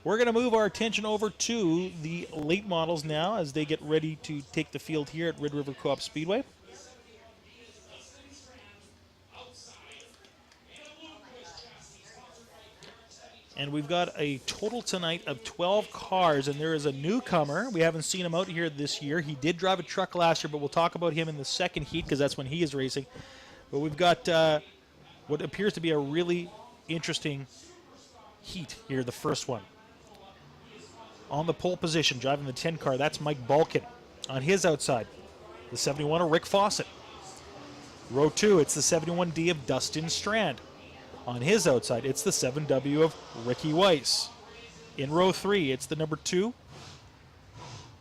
We're going to move our attention over to the late models now as they get ready to take the field here at Red River Co-op Speedway. And we've got a total tonight of 12 cars, and there is a newcomer. We haven't seen him out here this year. He did drive a truck last year, but we'll talk about him in the second heat because that's when he is racing. But we've got what appears to be a really interesting heat here, the first one. On the pole position, driving the 10 car, that's Mike Balkin. On his outside, the 71 of Rick Fawcett. Row 2, it's the 71D of Dustin Strand. On his outside, it's the 7W of Ricky Weiss. In row 3, it's the number 2.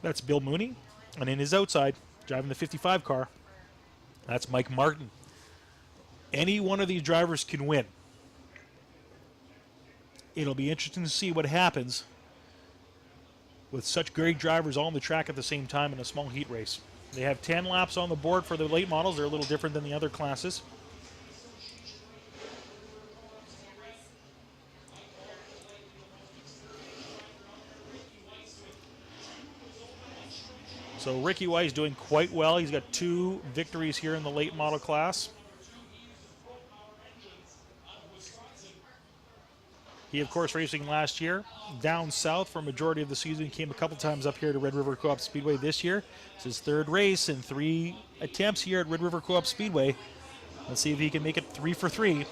That's Bill Mooney. And in his outside, driving the 55 car, that's Mike Martin. Any one of these drivers can win. It'll be interesting to see what happens with such great drivers all on the track at the same time in a small heat race. They have 10 laps on the board for the late models. They're a little different than the other classes. So Ricky Weiss doing quite well. He's got 2 victories here in the late model class. He, of course, racing last year down south for a majority of the season. He came a couple times up here to Red River Co-op Speedway this year. It's his 3rd race and 3 attempts here at Red River Co-op Speedway. Let's see if he can make it 3 for 3.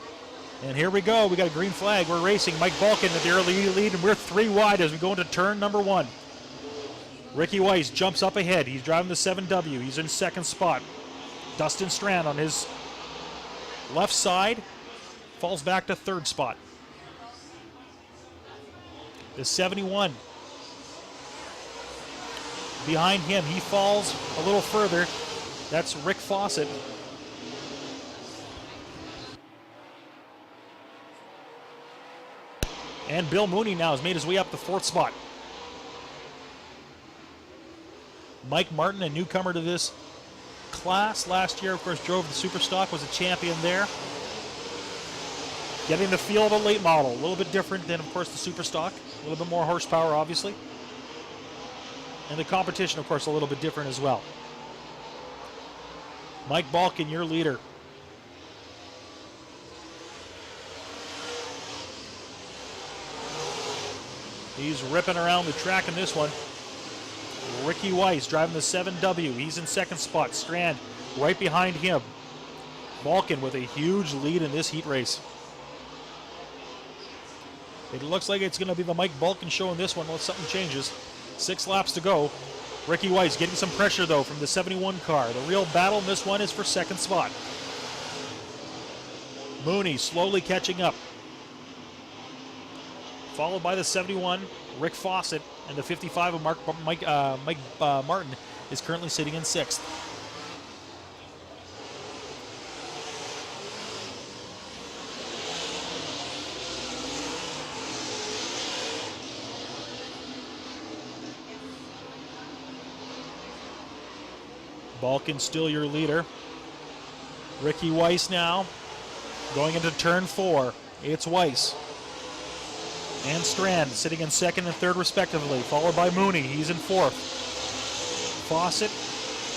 And here we go. We got a green flag. We're racing. Mike Balkin at the early lead, and we're 3 wide as we go into turn number 1. Ricky Weiss jumps up ahead. He's driving the 7W. He's in 2nd spot. Dustin Strand on his left side falls back to 3rd spot. The 71. Behind him, he falls a little further. That's Rick Fawcett. And Bill Mooney now has made his way up the 4th spot. Mike Martin, a newcomer to this class last year, of course, drove the Superstock, was a champion there. Getting the feel of a late model, a little bit different than, of course, the Superstock. A little bit more horsepower, obviously. And the competition, of course, a little bit different as well. Mike Balkin, your leader. He's ripping around the track in this one. Ricky Weiss driving the 7W. He's in 2nd spot. Strand right behind him. Balkin with a huge lead in this heat race. It looks like it's going to be the Mike Balkin show in this one unless something changes. 6 laps to go. Ricky Weiss getting some pressure, though, from the 71 car. The real battle in this one is for 2nd spot. Mooney slowly catching up. Followed by the 71, Rick Fawcett, and the 55 of Mike Martin is currently sitting in 6th. Balkin still your leader. Ricky Weiss now going into turn 4. It's Weiss and Strand sitting in 2nd and 3rd respectively, followed by Mooney. He's in 4th. Fawcett,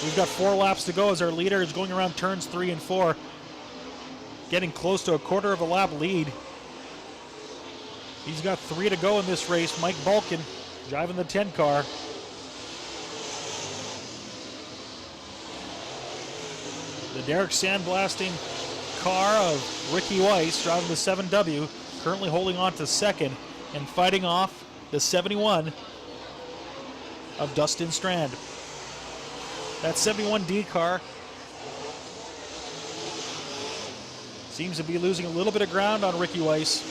we've got 4 laps to go as our leader is going around turns 3 and 4, getting close to a 1/4 of a lap lead. He's got 3 to go in this race. Mike Balkin driving the 10 car. The Derek sandblasting car of Ricky Weiss driving the 7W, currently holding on to 2nd and fighting off the 71 of Dustin Strand. That 71D car seems to be losing a little bit of ground on Ricky Weiss.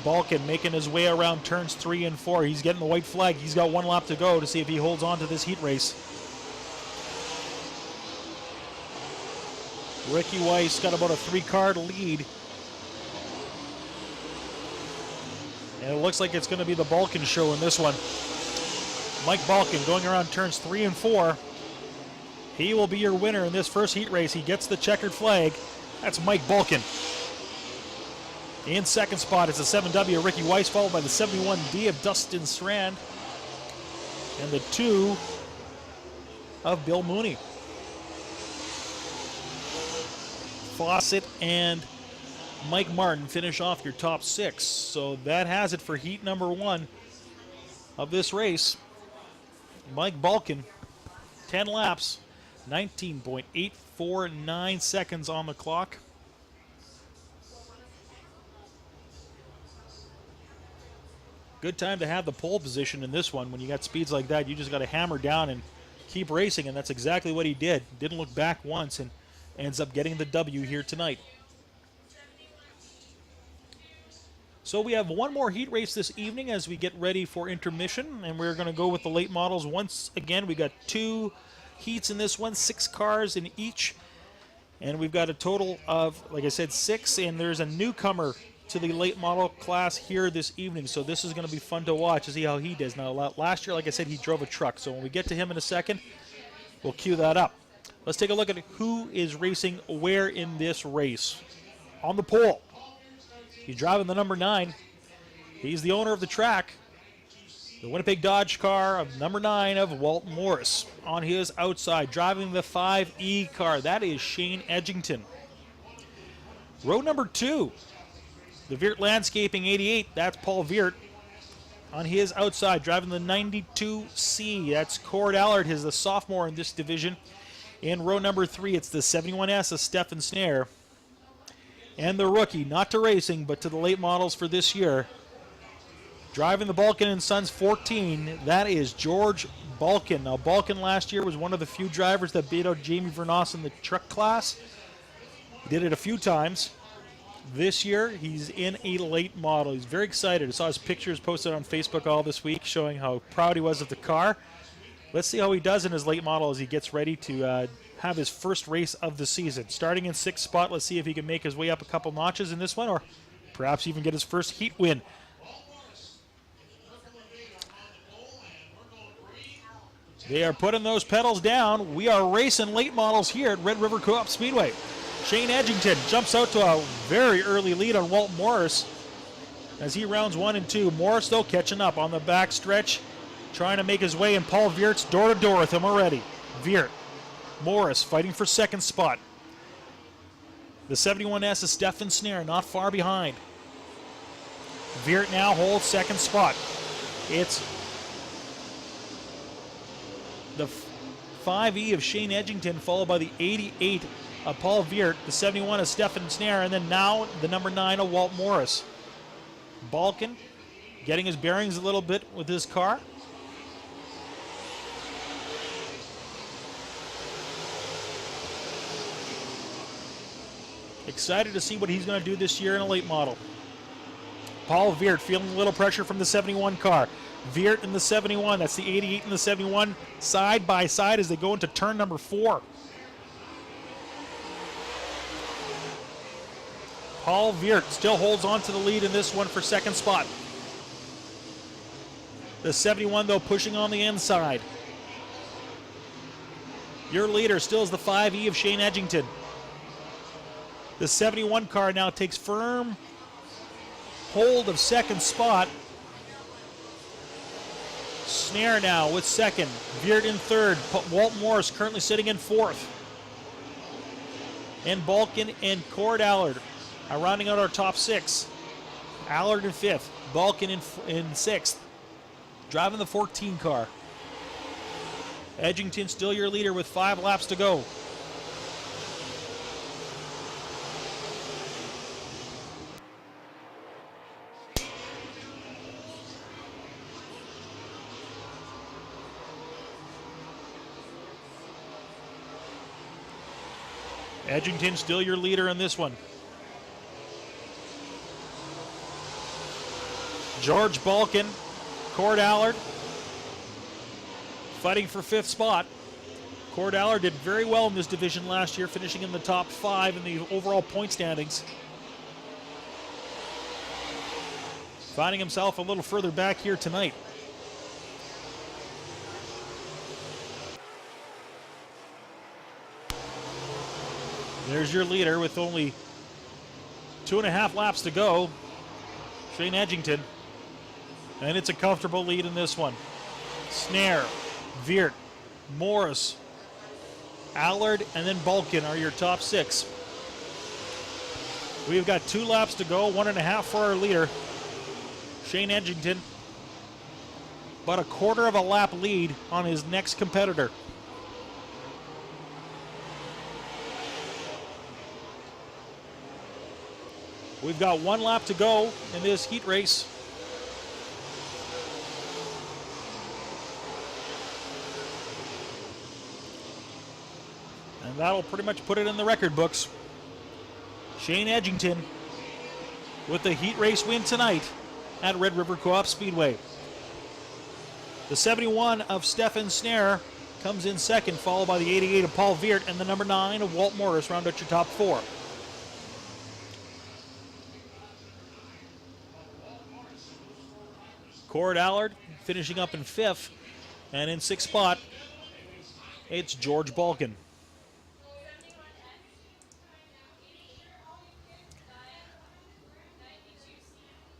Balkin making his way around turns 3 and 4. He's getting the white flag. He's got 1 lap to go to see if he holds on to this heat race. Ricky Weiss got about a 3-car lead. And it looks like it's going to be the Balkin show in this one. Mike Balkin going around turns 3 and 4. He will be your winner in this first heat race. He gets the checkered flag. That's Mike Balkin. In second spot is the 7W of Ricky Weiss, followed by the 71D of Dustin Strand, and the 2 of Bill Mooney. Fawcett and Mike Martin finish off your top 6. So that has it for heat number 1 of this race. Mike Balkin, 10 laps, 19.849 seconds on the clock. Good time to have the pole position in this one. When you got speeds like that, you just got to hammer down and keep racing, and that's exactly what he did. Didn't look back once and ends up getting the W here tonight. So we have one more heat race this evening as we get ready for intermission, and we're going to go with the late models. Once again, we got 2 heats in this one, 6 cars in each, and we've got a total of, like I said, 6, and there's a newcomer to the late model class here this evening, so this is going to be fun to watch to see how he does. Now, last year, like I said, he drove a truck, so when we get to him in a second, we'll cue that up. Let's take a look at who is racing where in this race. On the pole, he's driving the number 9. He's the owner of the track, the Winnipeg Dodge car of number 9 of Walt Morris. On his outside, driving the 5E car, that is Shane Edgington. Row number 2, the Viert Landscaping 88, that's Paul Viert. On his outside, driving the 92C, that's Cord Allard, the sophomore in this division. In row number 3, it's the 71S of Stefan Snare. And the rookie, not to racing, but to the late models for this year, driving the Balkin & Sons 14, that is George Balkin. Now, Balkin last year was one of the few drivers that beat out Jamie Vernos in the truck class. He did it a few times. This year, he's in a late model. He's very excited. I saw his pictures posted on Facebook all this week showing how proud he was of the car. Let's see how he does in his late model as he gets ready to have his first race of the season. Starting in 6th spot, let's see if he can make his way up a couple notches in this one, or perhaps even get his first heat win. They are putting those pedals down. We are racing late models here at Red River Co-op Speedway. Shane Edgington jumps out to a very early lead on Walt Morris as he rounds 1 and 2. Morris, though, catching up on the back stretch, trying to make his way, and Paul Viert's door-to-door with him already. Viert, Morris fighting for 2nd spot. The 71S is Stefan Snare, not far behind. Viert now holds 2nd spot. It's the 5E of Shane Edgington, followed by the 88 of Paul Viert, the 71 of Stefan Snare, and then now the number 9 of Walt Morris. Balkin getting his bearings a little bit with his car. Excited to see what he's going to do this year in a late model. Paul Viert feeling a little pressure from the 71 car. Viert in the 71, that's the 88 and the 71, side by side as they go into turn number 4. Paul Viert still holds on to the lead in this one for 2nd spot. The 71, though, pushing on the inside. Your leader still is the 5E of Shane Edgington. The 71 car now takes firm hold of 2nd spot. Snare now with 2nd. Viert in 3rd. Walt Morris currently sitting in 4th. And Balkin and Cord Allard are rounding out our top 6. Allard in 5th. Balkin in 6th. Driving the 14 car. Edgington still your leader with 5 laps to go. Edgington still your leader in this one. George Balkin, Cord Allard fighting for 5th spot. Cord Allard did very well in this division last year, finishing in the top 5 in the overall point standings. Finding himself a little further back here tonight. There's your leader with only 2.5 laps to go. Shane Edgington. And it's a comfortable lead in this one. Snare, Veert, Morris, Allard, and then Balkin are your top 6. We've got 2 laps to go, 1.5 for our leader, Shane Edgington. About a quarter of a lap lead on his next competitor. We've got 1 lap to go in this heat race. And that'll pretty much put it in the record books. Shane Edgington with the heat race win tonight at Red River Co-op Speedway. The 71 of Stefan Snare comes in second, followed by the 88 of Paul Veert and the number 9 of Walt Morris round out your top 4. Cord Allard finishing up in 5th, and in 6th spot, it's George Balkin.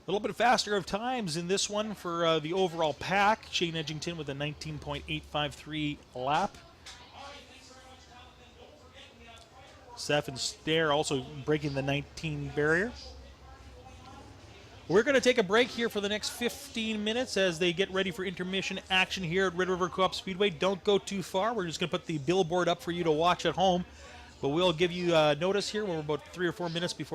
A little bit faster of times in this one for the overall pack. Shane Edgington with a 19.853 lap. Stefan Snare also breaking the 19 barrier. We're going to take a break here for the next 15 minutes as they get ready for intermission action here at Red River Co-op Speedway. Don't go too far. We're just going to put the billboard up for you to watch at home. But we'll give you notice here. We're about 3 or 4 minutes before we